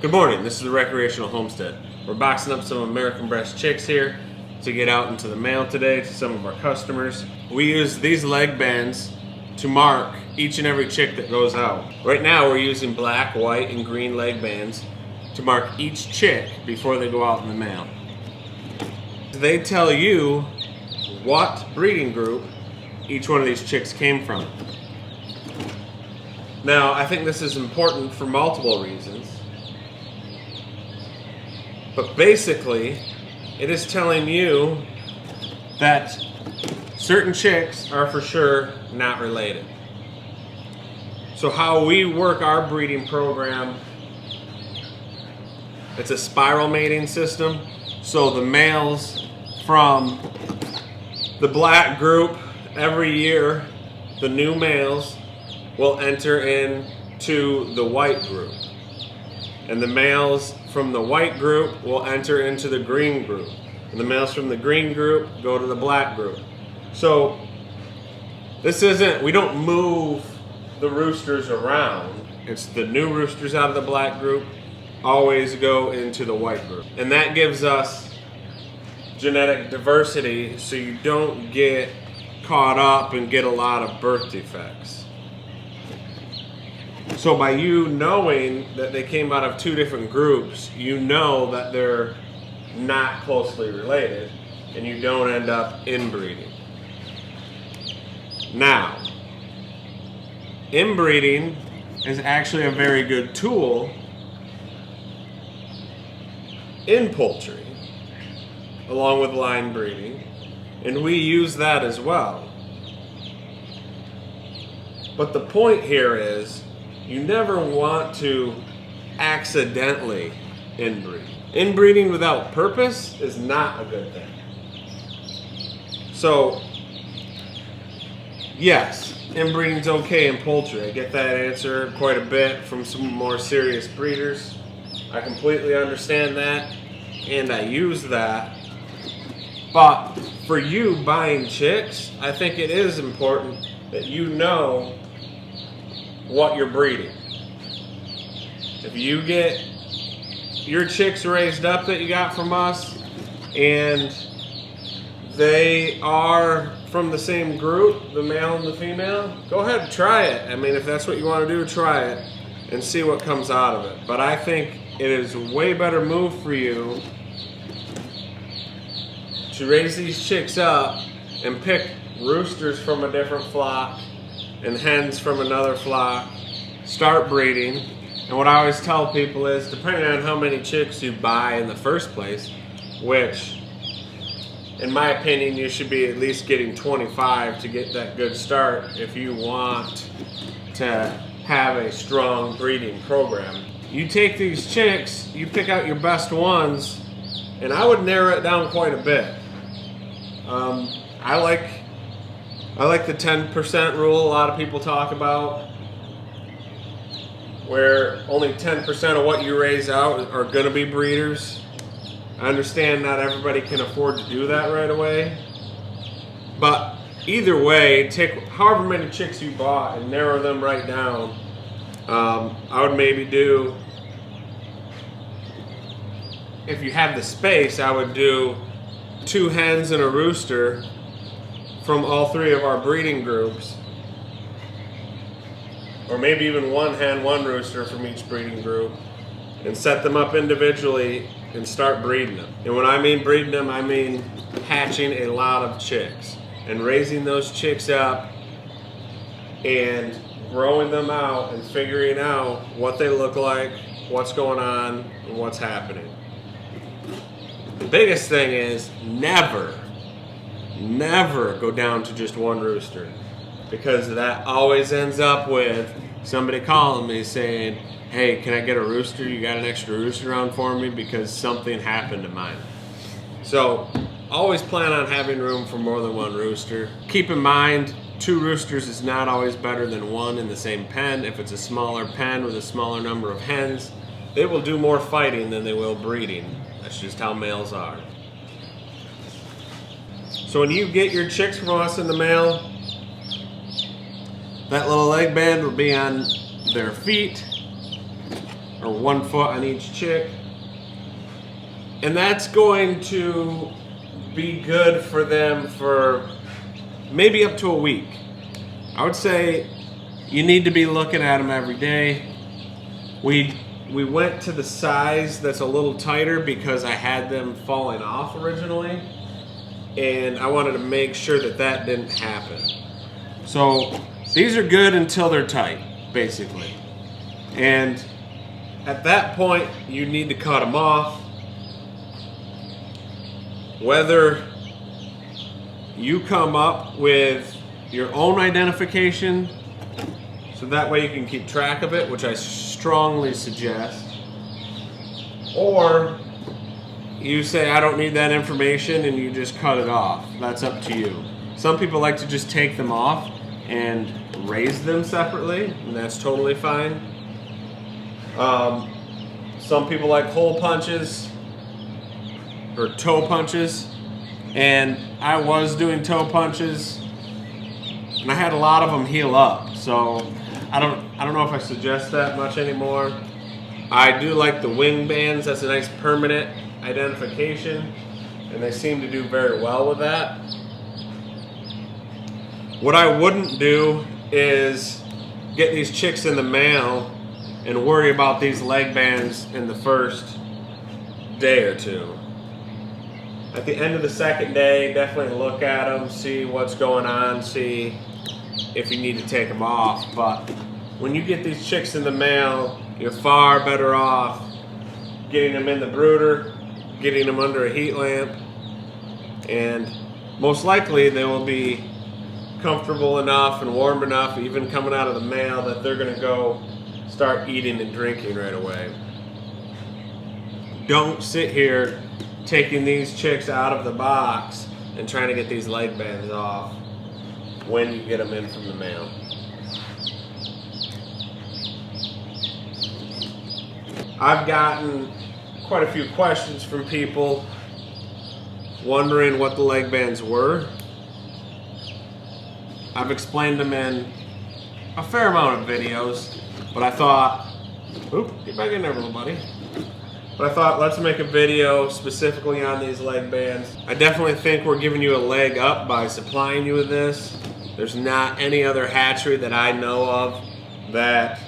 Good morning, this is the Recreational Homestead. We're boxing up some American Bresse chicks here to get out into the mail today to some of our customers. We use these leg bands to mark each and every chick that goes out. Right now we're using black, white, and green leg bands to mark each chick before they go out in the mail. They tell you what breeding group each one of these chicks came from. Now, I think this is important for multiple reasons. But basically, it is telling you that certain chicks are for sure not related. So how we work our breeding program, it's a spiral mating system. So the males from the black group every year, the new males will enter into the white group. And the males from the white group will enter into the green group. And the males from the green group go to the black group. So this isn't, we don't move the roosters around. It's the new roosters out of the black group always go into the white group. And that gives us genetic diversity so you don't get caught up and get a lot of birth defects. So by you knowing that they came out of two different groups, you know that they're not closely related and you don't end up inbreeding. Now, inbreeding is actually a very good tool in poultry, along with line breeding, and we use that as well. But the point here is, you never want to accidentally inbreed. Inbreeding without purpose is not a good thing. So, yes, inbreeding's okay in poultry. I get that answer quite a bit from some more serious breeders. I completely understand that, and I use that. But for you buying chicks, I think it is important that you know what you're breeding. If you get your chicks raised up that you got from us and they are from the same group, the male and the female, go ahead and try it. I mean, if that's what you want to do, try it and see what comes out of it. But I think it is a way better move for you to raise these chicks up and pick roosters from a different flock and hens from another flock, start breeding. And what I always tell people is, depending on how many chicks you buy in the first place, which in my opinion you should be at least getting 25 to get that good start if you want to have a strong breeding program. You take these chicks, you pick out your best ones, and I would narrow it down quite a bit. I like the 10% rule a lot of people talk about, where only 10% of what you raise out are going to be breeders. I understand not everybody can afford to do that right away, but either way, take however many chicks you bought and narrow them right down. I would maybe do, if you have the space, I would do 2 hens and a rooster from all 3 of our breeding groups, or maybe even 1 hen, 1 rooster from each breeding group, and set them up individually and start breeding them. And when I mean breeding them, I mean hatching a lot of chicks and raising those chicks up and growing them out and figuring out what they look like, what's going on, and what's happening. The biggest thing is never go down to just 1 rooster, because that always ends up with somebody calling me saying, hey, can I get a rooster? You got an extra rooster around for me because something happened to mine. So always plan on having room for more than 1 rooster. Keep in mind, 2 roosters is not always better than 1 in the same pen. If it's a smaller pen with a smaller number of hens, they will do more fighting than they will breeding. That's just how males are. So when you get your chicks from us in the mail, that little leg band will be on their feet or 1 foot on each chick. And that's going to be good for them for maybe up to a week. I would say you need to be looking at them every day. We went to the size that's a little tighter because I had them falling off originally, and I wanted to make sure that that didn't happen. So these are good until they're tight, basically. And at that point, you need to cut them off. Whether you come up with your own identification, so that way you can keep track of it, which I strongly suggest, or you say, I don't need that information, and you just cut it off. That's up to you. Some people like to just take them off and raise them separately, and that's totally fine. Some people like hole punches or toe punches, and I was doing toe punches, and I had a lot of them heal up. So I don't know if I suggest that much anymore. I do like the wing bands. That's a nice permanent identification, and they seem to do very well with that. What I wouldn't do is get these chicks in the mail and worry about these leg bands in the first day or two. At the end of the second day, definitely look at them, see what's going on, see if you need to take them off. But when you get these chicks in the mail, you're far better off getting them in the brooder, getting them under a heat lamp, and most likely they will be comfortable enough and warm enough, even coming out of the mail, that they're going to go start eating and drinking right away. Don't sit here taking these chicks out of the box and trying to get these leg bands off when you get them in from the mail. I've gotten quite a few questions from people wondering what the leg bands were. I've explained them in a fair amount of videos, but I thought, get back in there, little buddy. But I thought, let's make a video specifically on these leg bands. I definitely think we're giving you a leg up by supplying you with this. There's not any other hatchery that I know of that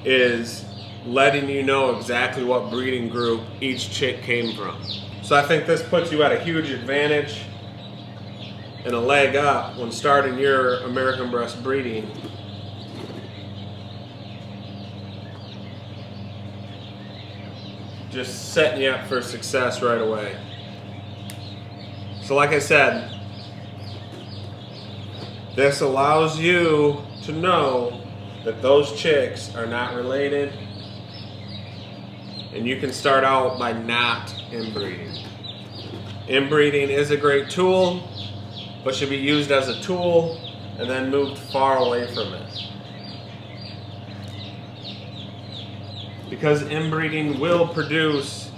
is letting you know exactly what breeding group each chick came from. So I think this puts you at a huge advantage and a leg up when starting your American Bresse breeding. Just setting you up for success right away. So like I said, this allows you to know that those chicks are not related, and you can start out by not inbreeding. Inbreeding is a great tool, but should be used as a tool and then moved far away from it. Because inbreeding will produce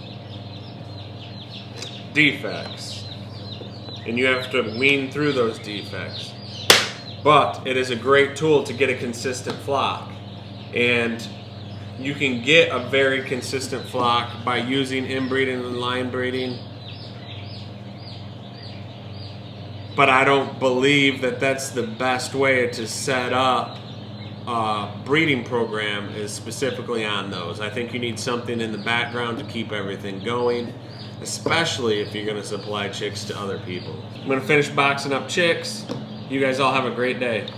defects, and you have to wean through those defects. But it is a great tool to get a consistent flock, and you can get a very consistent flock by using inbreeding and line breeding. But I don't believe that that's the best way to set up breeding program, is specifically on those. I think you need something in the background to keep everything going, especially if you're going to supply chicks to other people. I'm going to finish boxing up chicks. You guys all have a great day.